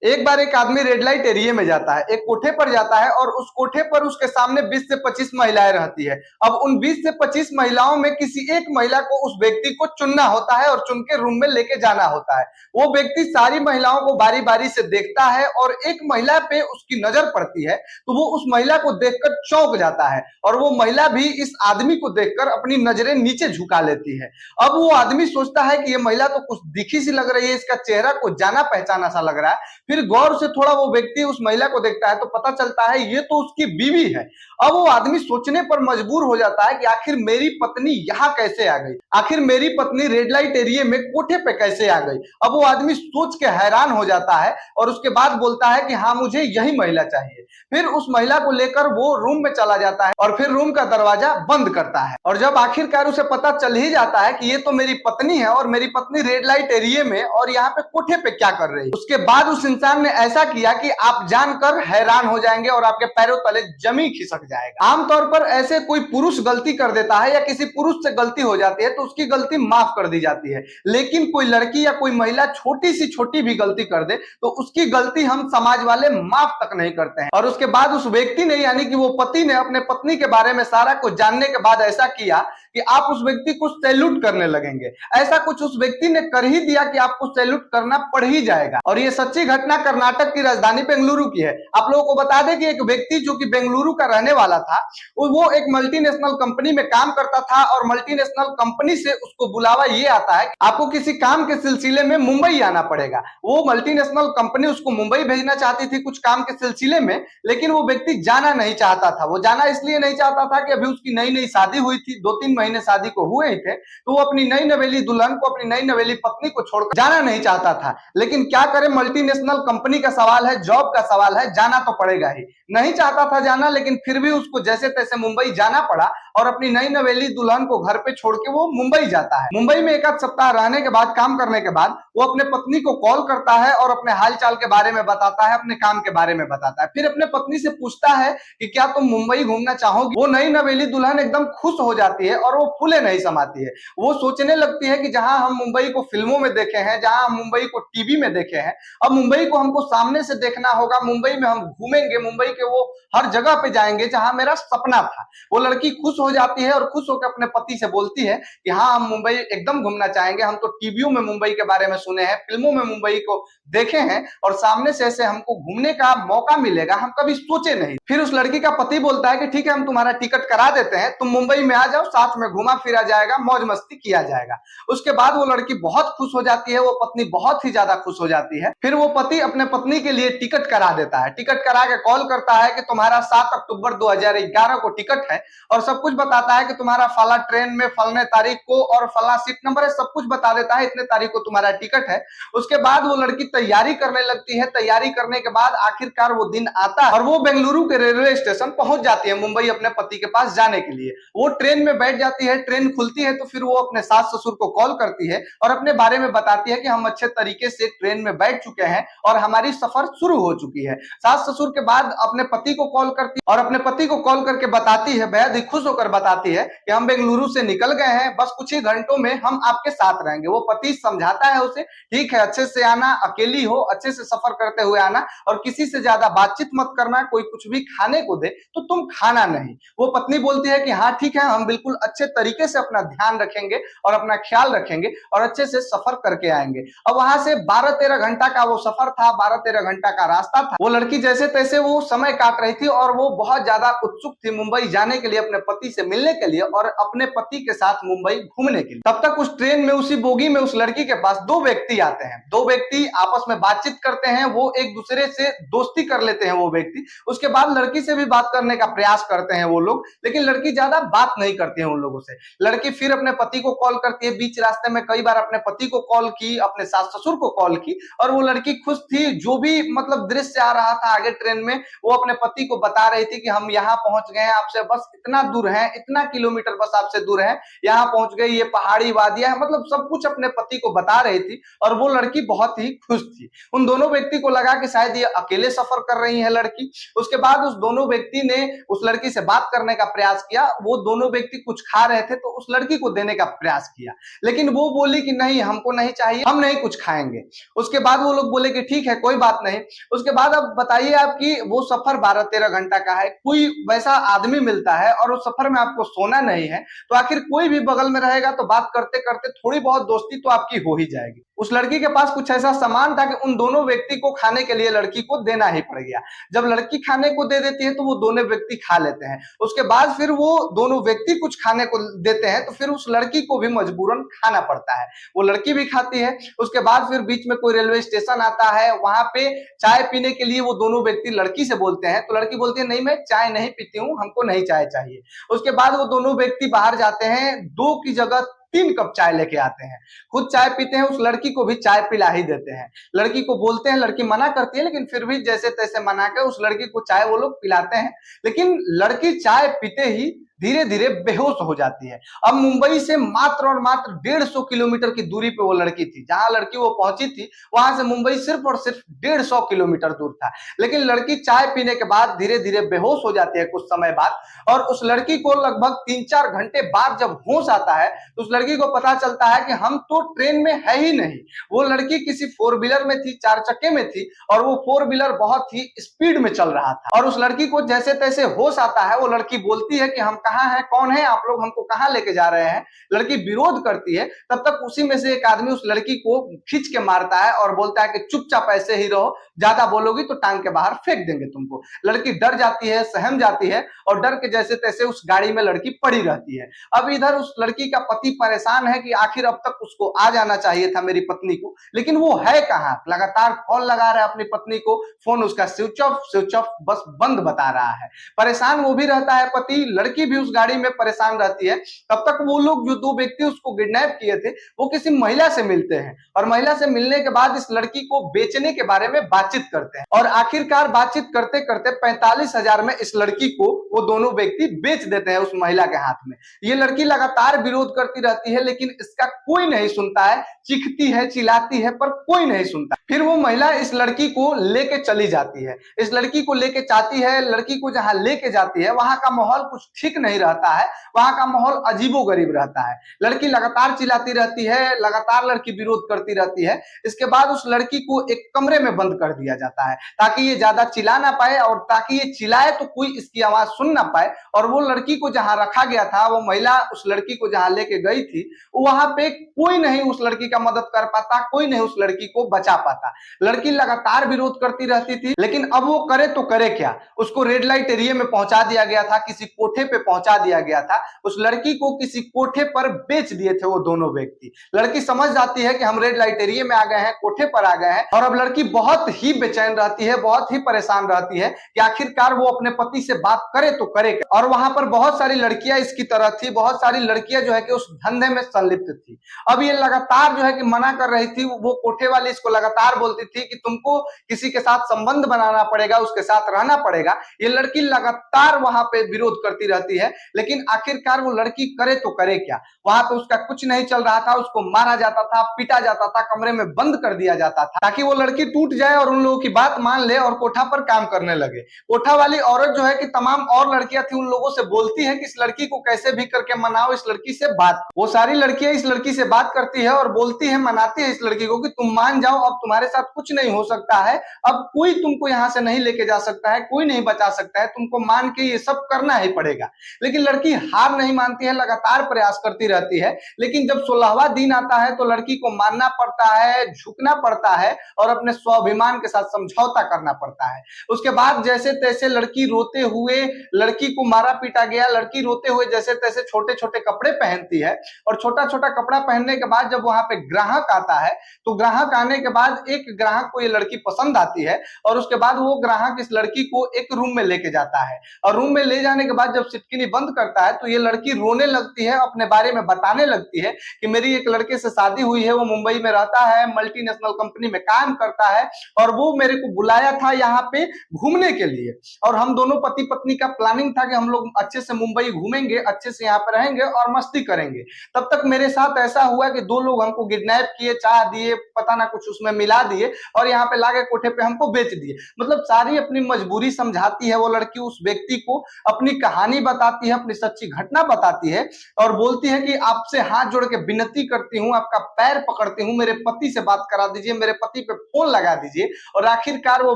एक बार एक आदमी रेड लाइट एरिया में जाता है, एक कोठे पर जाता है और उस कोठे पर उसके सामने 20 से 25 महिलाएं रहती है। अब उन 20 से 25 महिलाओं में किसी एक महिला को उस व्यक्ति को चुनना होता है और चुन के रूम में लेके जाना होता है। वो व्यक्ति सारी महिलाओं को बारी बारी से देखता है और एक महिला पे उसकी नजर पड़ती है तो वो उस महिला को देखकर चौंक जाता है और वो महिला भी इस आदमी को देखकर अपनी नजरें नीचे झुका लेती है। अब वो आदमी सोचता है कि ये महिला तो कुछ दिखी सी लग रही है, इसका चेहरा को जाना पहचाना सा लग रहा है। फिर गौर से थोड़ा वो व्यक्ति उस महिला को देखता है तो पता चलता है ये तो उसकी बीवी है। अब वो आदमी सोचने पर मजबूर हो जाता है कि आखिर मेरी पत्नी यहाँ कैसे आ गई, आखिर मेरी पत्नी रेड लाइट एरिया में कोठे पे कैसे आ गई। अब वो आदमी सोच के हैरान हो जाता है और उसके बाद बोलता है कि हाँ, मुझे यही महिला चाहिए। फिर उस महिला को लेकर वो रूम में चला जाता है और फिर रूम का दरवाजा बंद करता है। और जब आखिरकार उसे पता चल ही जाता है कि ये तो मेरी पत्नी है और मेरी पत्नी रेड लाइट एरिया में और यहाँ पे कोठे पे क्या कर रही है, उसके बाद उस इंसान ने ऐसा किया कि आप जानकर हैरान हो जाएंगे और आपके पैरों तले जमीन खिसक जाएगा। आमतौर पर ऐसे कोई पुरुष गलती कर देता है या किसी पुरुष से गलती हो जाती है तो उसकी गलती माफ कर दी जाती है, लेकिन कोई लड़की या कोई महिला छोटी सी छोटी भी गलती कर दे तो उसकी गलती हम समाज वाले माफ तक नहीं करते हैं। और उसके बाद उस व्यक्ति ने यानी कि वो पति ने अपने पत्नी के बारे में सारा कुछ जानने के बाद ऐसा किया कि आप उस व्यक्ति को सैल्यूट करने लगेंगे। ऐसा कुछ उस व्यक्ति ने कर ही दिया कि आपको सैल्यूट करना पड़ ही जाएगा। और ये सच्ची घटना कर्नाटक की राजधानी बेंगलुरु की है। आप लोगों को बता दें कि एक व्यक्ति जो कि बेंगलुरु का रहने वाला था, वो एक मल्टीनेशनल कंपनी में काम करता था और मल्टीनेशनल कंपनी से उसको बुलावा ये आता है आपको किसी काम के सिलसिले में मुंबई आना पड़ेगा। वो मल्टीनेशनल कंपनी उसको मुंबई भेजना चाहती थी कुछ काम के सिलसिले में, लेकिन वो व्यक्ति जाना नहीं चाहता था। वो जाना इसलिए नहीं चाहता था कि अभी उसकी नई नई शादी हुई थी, 2-3 महीने शादी को हुए ही थे, तो वो अपनी नई नवेली दुल्हन को, अपनी नई नवेली पत्नी को छोड़कर जाना नहीं चाहता था। लेकिन क्या करे, मल्टीनेशनल कंपनी का सवाल है, जॉब का सवाल है, जाना तो पड़ेगा ही। नहीं चाहता था जाना, लेकिन फिर भी उसको जैसे तैसे मुंबई जाना पड़ा और अपनी नई नवेली दुल्हन को घर पे छोड़ के वो मुंबई जाता है। मुंबई में एक आध सप्ताह रहने के बाद, काम करने के बाद, वो अपने पत्नी को कॉल करता है और अपने हालचाल के बारे में बताता है, अपने काम के बारे में बताता है। फिर अपने पत्नी से पूछता है कि क्या तुम मुंबई घूमना चाहोगी। वो नई नवेली दुल्हन एकदम खुश हो जाती है और वो फूले नहीं समाती है। वो सोचने लगती है कि जहां हम मुंबई को फिल्मों में देखे हैं, जहां हम मुंबई को टीवी में देखे हैं, अब मुंबई को हमको सामने से देखना होगा। मुंबई में हम घूमेंगे, मुंबई के वो हर जगह पे जाएंगे जहां मेरा सपना था। वो लड़की खुश हो जाती है और खुश होकर अपने पति से बोलती है कि हाँ, हम मुंबई एकदम घूमना चाहेंगे। हम तो टीवियों में मुंबई के बारे में सुने हैं, फिल्मों में मुंबई को देखे हैं और सामने से ऐसे हमको घूमने का मौका मिलेगा, हम कभी सोचे नहीं। फिर उस लड़की का पति बोलता है कि ठीक है, हम तुम्हारा टिकट करा देते हैं, तुम मुंबई में आ जाओ, साथ में घुमा फिरा जाएगा, मौज मस्ती किया जाएगा। उसके बाद वो लड़की बहुत खुश हो जाती है, वो पत्नी बहुत ही ज्यादा खुश हो जाती है। फिर वो पति अपने पत्नी के लिए टिकट करा देता है। टिकट करा के कॉल करता है कि तुम्हारा 7 अक्टूबर 2011 को टिकट है और सब कुछ बताता है कि तुम्हारा फला ट्रेन में फलने तारीख को और फला सीट नंबर है, सब कुछ बता देता है, इतने तारीख को तुम्हारा टिकट है। उसके बाद वो लड़की तैयारी करने लगती है। तैयारी करने के बाद आखिरकार वो दिन आता है और वो बेंगलुरु के रेलवे स्टेशन पहुंच जाती है मुंबई अपने पति के पास जाने के लिए। वो ट्रेन में बैठ जाती है, ट्रेन खुलती है तो फिर वो अपने सास ससुर को कॉल करती है और अपने बारे में बताती है कि हम अच्छे तरीके से ट्रेन में बैठ चुके हैं और हमारी सफर शुरू हो चुकी है। सास ससुर के बाद अपने पति को कॉल करती है और अपने पति को कॉल करके बताती है, बेहद ही खुश होकर बताती है कि हम बेंगलुरु से निकल गए हैं, बस कुछ ही घंटों में हम आपके साथ रहेंगे। वो पति समझाता है उसे, ठीक है, अच्छे से आना, अकेली हो, अच्छे से सफर करते हुए आना और किसी से ज्यादा बातचीत मत करना, कोई कुछ भी खाने को दे तो तुम खाना नहीं। वो पत्नी बोलती है कि हाँ ठीक है, हम बिल्कुल अच्छे तरीके से अपना ध्यान रखेंगे और अपना ख्याल रखेंगे और अच्छे से सफर करके आएंगे। अब वहां से 12-13 घंटा का वो सफर था, 12-13 घंटा का रास्ता था। वो लड़की जैसे तैसे वो समय काट रही थी और वो बहुत ज्यादा उत्सुक थी मुंबई जाने के लिए, अपने पति से मिलने के लिए और अपने पति के साथ मुंबई घूमने के लिए। तब तक उस ट्रेन में, उसी बोगी में उस लड़की के पास 2 व्यक्ति आते हैं। 2 व्यक्ति आपस में बातचीत करते हैं, वो एक दूसरे से दोस्ती कर लेते हैं वो व्यक्ति। उसके बाद लड़की से भी बात करने का प्रयास करते हैं वो लोग, लेकिन लड़की ज्यादा बात नहीं करती है उन लोगों से। लड़की फिर अपने पति को कॉल करती है, बीच रास्ते में कई बार अपने पति को कॉल की, अपने सास ससुर को कॉल की और वो लड़की खुश थी। जो भी मतलब दृश्य आ रहा था आगे ट्रेन में, वो अपने पति को बता रही थी कि हम यहाँ पहुंच गए हैं, आपसे बस इतना दूर है, इतना किलोमीटर बस आपसे दूर है, यहाँ पहुंच गई, ये पहाड़ी वादियां है, मतलब सब कुछ अपने पति को बता रही थी। और वो लड़की बहुत ही खुश थी। उन दोनों व्यक्ति को लगा कि शायद ये अकेले सफर कर रही है लड़की। उसके बाद उस दोनों व्यक्ति ने उस लड़की से बात करने का प्रयास किया। वो दोनों व्यक्ति कुछ खा रहे थे तो उस लड़की को देने का प्रयास किया, लेकिन वो बोली कि नहीं, हमको नहीं चाहिए, हम नहीं कुछ खाएंगे। उसके बाद वो लोग बोले कि ठीक है, कोई बात नहीं। उसके बाद अब बताइए आप कि वो सफर 12-13 घंटा का है, कोई वैसा आदमी मिलता है और उस सफर में आपको सोना नहीं है, तो आखिर कोई भी बगल में रहेगा तो बात करते करते थोड़ी बहुत दोस्ती तो आपकी हो ही जाएगी। उस लड़की के पास कुछ ऐसा सामान था कि उन दोनों व्यक्ति को खाने के लिए लड़की को देना ही पड़ गया। जब लड़की खाने को दे देती है तो वो दोनों व्यक्ति खा लेते हैं। उसके बाद फिर वो दोनों व्यक्ति कुछ खाने को देते हैं तो फिर उस लड़की को भी मजबूरन खाना पड़ता है। वो लड़की भी खाती है। उसके बाद फिर बीच में कोई रेलवे स्टेशन आता है, वहां पे चाय पीने के लिए वो दोनों व्यक्ति लड़की से बोलते हैं, तो लड़की बोलती है नहीं, मैं चाय नहीं पीती हूँ, हमको नहीं चाय चाहिए। उसके बाद वो दोनों व्यक्ति बाहर जाते हैं, 2 की जगह 3 कप चाय लेके आते हैं, खुद चाय पीते हैं, उस लड़की को भी चाय पिला ही देते हैं। लड़की को बोलते हैं, लड़की मना करती है, लेकिन फिर भी जैसे तैसे मना के उस लड़की को चाय वो लोग पिलाते हैं। लेकिन लड़की चाय पीते ही धीरे धीरे बेहोश हो जाती है। अब मुंबई से मात्र और मात्र 150 किलोमीटर की दूरी पे वो लड़की थी। जहां लड़की वो पहुंची थी वहां से मुंबई सिर्फ और सिर्फ 150 किलोमीटर दूर था। लेकिन लड़की चाय पीने के बाद धीरे धीरे बेहोश हो जाती है कुछ समय बाद, और उस लड़की को लगभग 3-4 घंटे बाद जब होश आता है तो उस लड़की को पता चलता है कि हम तो ट्रेन में है ही नहीं। वो लड़की किसी 4 व्हीलर में थी, 4 चक्के में थी, और वो 4 व्हीलर बहुत ही स्पीड में चल रहा था। और उस लड़की को जैसे तैसे होश आता है, वो लड़की बोलती है कि हम कहाँ हैं, कौन है आप लोग, हमको कहाँ लेके जा रहे हैं। लड़की विरोध करती है, तब तक उसी में से एक आदमी उस लड़की को खींच के मारता है और बोलता है कि चुपचाप ऐसे ही रहो, ज्यादा बोलोगी तो टांग के बाहर फेंक देंगे तुमको। लड़की डर जाती है, सहम जाती है, और डर के जैसे तैसे उस गाड़ी में लड़की पड़ी रहती है। अब इधर उस लड़की का पति परेशान है कि आखिर अब तक उसको आ जाना चाहिए था मेरी पत्नी को, लेकिन वो है कहाँ। लगातार कॉल लगा रहा है अपनी पत्नी को, फोन उसका स्विच ऑफ बस बंद बता रहा है। परेशान वो भी रहता है पति, लड़की भी उस गाड़ी में परेशान रहती है। तब तक वो लोग जो 2 व्यक्ति उसको किडनैप किए थे वो किसी महिला से मिलते हैं, और महिला से मिलने के बाद इस लड़की को बेचने के बारे में बातचीत करते हैं, और आखिरकार बातचीत करते करते 45,000 में इस लड़की को वो दोनों व्यक्ति बेच देते हैं उस महिला के हाथ में। ये लड़की लगातार विरोध करती रहती है, लेकिन इसका कोई नहीं सुनता है, चीखती है, चिल्लाती है, पर कोई नहीं सुनता। फिर वो महिला इस लड़की को लेके चली जाती है। इस लड़की को लेके जाती है, लड़की को जहां लेके जाती है वहां का माहौल कुछ ठीक नहीं रहता है, वहां का माहौल अजीबोगरीब रहता है। लड़की लगातार चिल्लाती रहती है, लगातार लड़की विरोध करती रहती है। इसके बाद उस लड़की को एक कमरे में बंद कर दिया जाता है ताकि ये ज्यादा चिल्ला ना पाए, और ताकि ये चिल्लाए तो कोई इसकी आवाज सुन ना पाए। और वो लड़की को जहां रखा गया था, वो महिला उस लड़की को जहां लेके गई थी, वहां पे कोई नहीं उस लड़की का मदद कर पाता, कोई नहीं उस लड़की को बचा पाता। लड़की लगातार विरोध करती रहती थी, लेकिन अब वो करे तो करे क्या। उसको रेड लाइट एरिया में पहुंचा दिया गया था, किसी कोठे पे पहुंचा दिया गया था। उस लड़की को किसी कोठे पर बेच दिए थे वो दोनों व्यक्ति। लड़की समझ जाती है कि हम रेड लाइट एरिया में आ गए हैं, कोठे पर आ गए हैं, और अब लड़की बहुत ही बेचैन रहती है, बहुत ही परेशान रहती है कि आखिरकार वो अपने पति से बात करे तो करे क्या। और वहां पर बहुत सारी लड़कियां इसकी तरह थी, बहुत सारी लड़कियां जो है कि उस धंधे में संलिप्त थी। अब ये लगातार जो है कि मना कर रही थी। वो कोठे वाली इसको लगातार बोलती थी कि तुमको किसी के साथ संबंध बनाना पड़ेगा, उसके साथ रहना पड़ेगा। ये लड़की लगातार वहां पे विरोध करती रहती है, लेकिन आखिरकार वो लड़की करे तो करे क्या। वहां पे उसका कुछ नहीं चल रहा था, उसको मारा जाता था, पीटा जाता था, कमरे में बंद कर दिया जाता था ताकि वो लड़की टूट जाए और उन लोगों की बात मान ले और कोठा पर काम करने लगे। कोठा वाली औरत जो है कि तमाम और लड़कियां थी, उन लोगों से बोलती है कि इस लड़की को कैसे भी करके मनाओ, इस लड़की से बात। वो सारी लड़कियां इस लड़की से बात करती है और बोलती है, मनाती है इस लड़की को कि तुम मान जाओ, अब तुम्हारे साथ कुछ नहीं हो सकता है, अब कोई तुमको यहाँ से नहीं लेके जा सकता है, कोई नहीं बचा सकता है, तुमको मान के ये सब करना ही पड़ेगा। लेकिन लड़की हार नहीं मानती है, लगातार प्रयास करती रहती है। लेकिन जब 16वां दिन आता है तो लड़की को मानना पड़ता है, झुकना पड़ता है और अपने स्वाभिमान के साथ समझौता करना पड़ता है। उसके बाद जैसे तैसे लड़की रोते हुए, लड़की को मारा पीटा गया, लड़की रोते हुए जैसे तैसे छोटे छोटे कपड़े पहनती है, और छोटा छोटा कपड़ा पहनने के बाद जब वहां पे ग्राहक आता है तो ग्राहक आने के बाद एक ग्राहक को ये लड़की पसंद आती है, और उसके बाद वो ग्राहक इस लड़की को एक रूम में लेके जाता है। और रूम में ले जाने के बाद जब सिटकिनी बिकनी बंद करता है तो ये लड़की रोने लगती है, अपने बारे में बताने लगती है कि मेरी एक लड़के से शादी हुई है, वो मुंबई में रहता है, मल्टीनेशनल कंपनी में काम करता है और वो मेरे को बुलाया था यहाँ पे घूमने के लिए और हम दोनों पति पत्नी का प्लानिंग था कि हम लोग अच्छे से मुंबई घूमेंगे, अच्छे से यहाँ पे रहेंगे और मस्ती करेंगे। तब तक मेरे साथ ऐसा हुआ कि दो लोग हमको किडनैप किए, चाह दिए, पता ना कुछ उसमें मिला दिए और यहाँ पे लाके कोठे पे हमको बेच दिए। मतलब सारी अपनी मजबूरी समझाती है वो लड़की उस व्यक्ति को, अपनी कहानी बताती है, अपनी सच्ची घटना बताती है और बोलती है कि आपसे हाथ जोड़ के विनती करती हूँ, आपका पैर पकड़ती हूँ, मेरे पति से बात करा दीजिए, मेरे पति पे फोन लगा दीजिए। और आखिरकार वो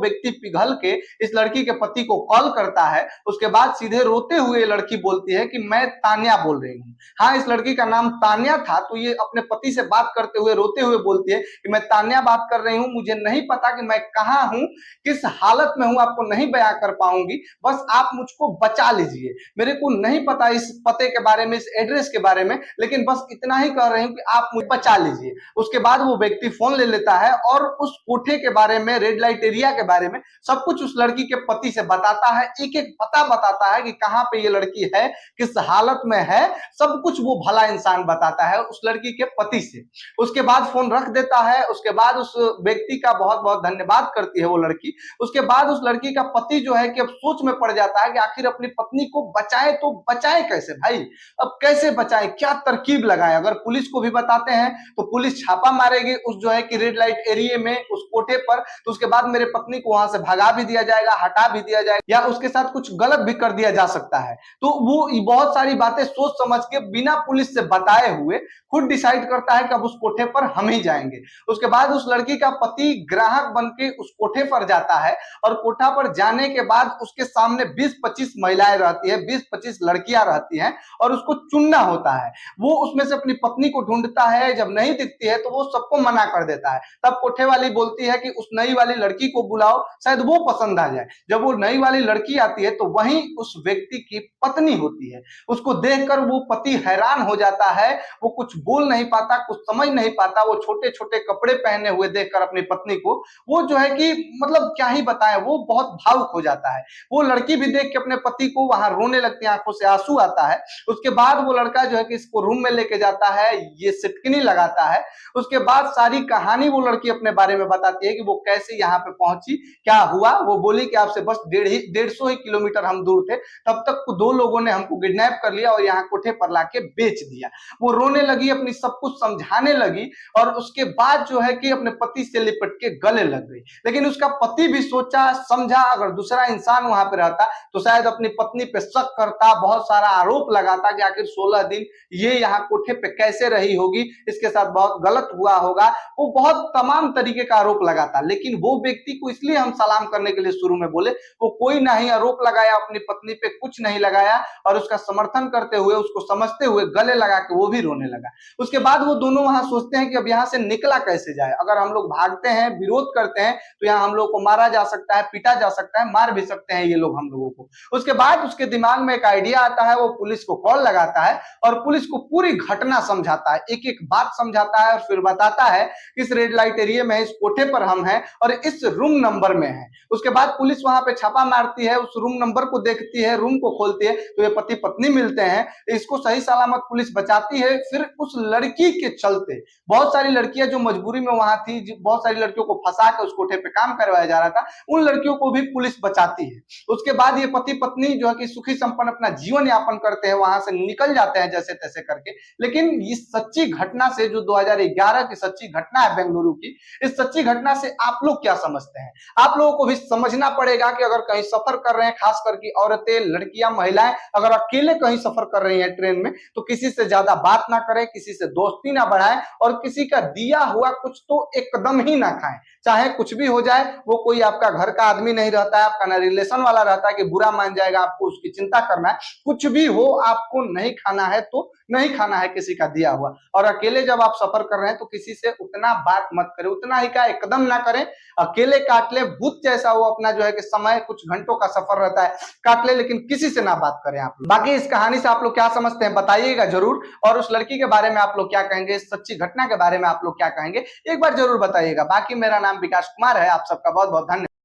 व्यक्ति पिघल के इस लड़की के पति को कॉल करता है। उसके बाद सीधे रोते हुए लड़की बोलती है कि मैं तान्या बोल रही हूँ। हाँ, इस लड़की का नाम तान्या था। तो ये अपने पति से बात करते हुए रोते हुए बोलती है कि मैं तान्या बात कर रही हूँ, मुझे नहीं पता कि मैं कहाँ हूँ, किस हालत में हूँ, आपको नहीं बयां कर पाऊंगी, बस आप मुझको बचा लीजिए। मेरे को नहीं पता इस पते के बारे में, इस एड्रेस के बारे में, लेकिन बस इतना ही कह रही हूँ कि आप मुझे बचा लीजिए। उसके बाद वो व्यक्ति फोन ले लेता है और उस कोठे के बारे में, रेड लाइट एरिया के बारे में सब कुछ उस लड़की के पति से बताता है, एक एक पता बताता है कि कहाँ पे ये लड़की है, किस हालत में है, सब कुछ वो भला इंसान बताता है उस लड़की के पति से। उसके बाद फोन रख देता है। उसके बाद उस व्यक्ति का बहुत बहुत धन्यवाद करती है वो लड़की। उसके बाद उस लड़की का पति जो है कि अब सोच में पड़ जाता है कि आखिर अपनी पत्नी को बचाए तो बचाए कैसे भाई, अब कैसे बचाए, क्या तरकीब लगाए। अगर पुलिस को भी बताते हैं तो पुलिस छापा मारेगी उस जो है कि रेड लाइट एरिया में, उस कोठे पर, तो उसके बाद मेरे पत्नी को वहां से भगा भी दिया जाएगा, हटा भी दिया जाएगा या उसके साथ कुछ गलत भी कर दिया जा सकता है। तो वो बहुत सारी बातें सोच समझ के बिना पुलिस से बताए हुए खुद डिसाइड करता है कि अब उस कोठे पर हम ही जाएंगे। उसके बाद उस लड़की का पति ग्राहक बन के उस कोठे पर जाता है और कोठा पर जाने के बाद उसके सामने 20-25 महिलाएं रहती है, 20-25 लड़कियां रहती हैं और उसको चुनना होता है। वो उसमें से अपनी पत्नी को ढूंढता है, जब नहीं दिखती है तो वो सबको मना कर देता है। तब कोठे वाली बोलती है कि उस नई वाली लड़की को बुलाओ, शायद वो पसंद आ जाए। जब वो नई वाली लड़की आती है तो वहीं उस व्यक्ति की पत्नी होती है। उसको देखकर वो पति हैरान हो जाता है, वो कुछ बोल नहीं पाता, कुछ समझ नहीं पाता। वो छोटे छोटे कपड़े पहने हुए देखकर अपनी पत्नी को वो जो है कि मतलब क्या ही बताएं, वो बहुत भावुक हो जाता है। वो लड़की भी देख के अपने पति को वहां रोने लगती है, आंखों से आंसू आता है। उसके बाद वो लड़का जो है कि इसको रूम में लेके जाता है, ये सिटकिनी लगाता है। उसके बाद सारी कहानी वो लड़की अपने बारे में बताती है कि वो कैसे यहाँ पे पहुंची, क्या हुआ। वो बोली कि आपसे बस 150 ही किलोमीटर हम दूर थे, तब तक दो लोगों ने हमको किडनैप कर लिया और यहाँ कोठे पर लाके बेच दिया। वो रोने लगी, अपनी सब कुछ समझाने लगी और उसके बाद जो है कि अपने पति से लिपट के गले लग गई। लेकिन उसका पति भी सोचा समझा, अगर दूसरा इंसान वहां पे रहता तो शायद अपनी पत्नी पे शक करता, बहुत सारा आरोप लगाता कि आखिर 16 दिन ये यहाँ कोठे पे कैसे रही होगी, इसके साथ बहुत गलत हुआ होगा। वो बहुत तमाम तरीके का आरोप लगाता। लेकिन वो व्यक्ति को इसलिए हम सलाम करने के लिए शुरू में बोले, वो कोई नहीं आरोप लगाया, अपनी पत्नी पे कुछ नहीं लगाया और उसका समर्थन करते हुए, उसको समझते हुए गले लगा के वो भी रोने लगा। उसके बाद वो दोनों वहां सोचते हैं कि अब यहाँ से निकला कैसे जाए। अगर हम लोग भागते हैं, विरोध करते हैं तो यहाँ हम लोग को मारा जा सकता है, पीटा जा सकता है, मार भी सकते हैं ये लोग हम लोगों को। उसके बाद उसके दिमाग में एक आइडिया आता है, वो पुलिस को कॉल लगाता है और पुलिस को पूरी घटना समझाता है, एक एक बात समझाता है और फिर बताता है कि इस रेड लाइट एरिया में, इस कोठे पर हम हैं और इस रूम नंबर में है। उसके बाद पुलिस वहां पे छापा मारती है, उस रूम नंबर को देखती है, रूम को खोलती है तो ये पति पत्नी मिलते हैं। इसको सही सलामत पुलिस बचाती है। फिर उस लड़की के चलते बहुत सारी लड़कियां जो मजबूरी में वहां थी, बहुत सारी लड़कियों को फंसा के उस कोठे पे काम करवाया जा रहा था, उन लड़कियों को भी पुलिस बचाती है। उसके बाद ये पति पत्नी जो है कि सुखी संपन्न अपना जीवन यापन करते हैं, वहां से निकल जाते हैं जैसे तैसे करके। लेकिन इस सच्ची घटना से, जो 2011 की सच्ची घटना है बेंगलुरु की, इस सच्ची घटना से आप लोग क्या समझते हैं? आप लोगों को भी समझना पड़ेगा कि अगर कहीं सफर कर रहे हैं, खास करके औरतें, लड़कियां, महिलाएं अगर अकेले कहीं सफर कर रही हैं ट्रेन में, तो किसी से ज्यादा बात ना करें, किसी से दोस्ती ना बढ़ाएं और किसी का दिया हुआ कुछ तो एकदम ही ना खाएं। चाहे कुछ भी हो जाए, वो कोई आपका घर का आदमी नहीं रहता है, आपका ना रिलेशन वाला रहता है कि बुरा मान जाएगा, आपको उसकी चिंता करना है। कुछ भी हो, आपको नहीं खाना है तो नहीं खाना है किसी का दिया हुआ। और अकेले जब आप सफर कर रहे हैं तो किसी से उतना बात मत करें, उतना ही का एकदम ना करें। अकेले काट ले, भूत जैसा वो अपना जो है कि समय, कुछ घंटों का सफर रहता है, काट ले, लेकिन किसी से ना बात करें आप लोग। बाकी इस कहानी से आप लोग क्या समझते हैं बताइएगा जरूर, और उस लड़की के बारे में आप लोग क्या कहेंगे, इस सच्ची घटना के बारे में आप लोग क्या कहेंगे, एक बार जरूर बताइएगा। बाकी मेरा नाम विकास कुमार है। आप सबका बहुत बहुत धन्यवाद।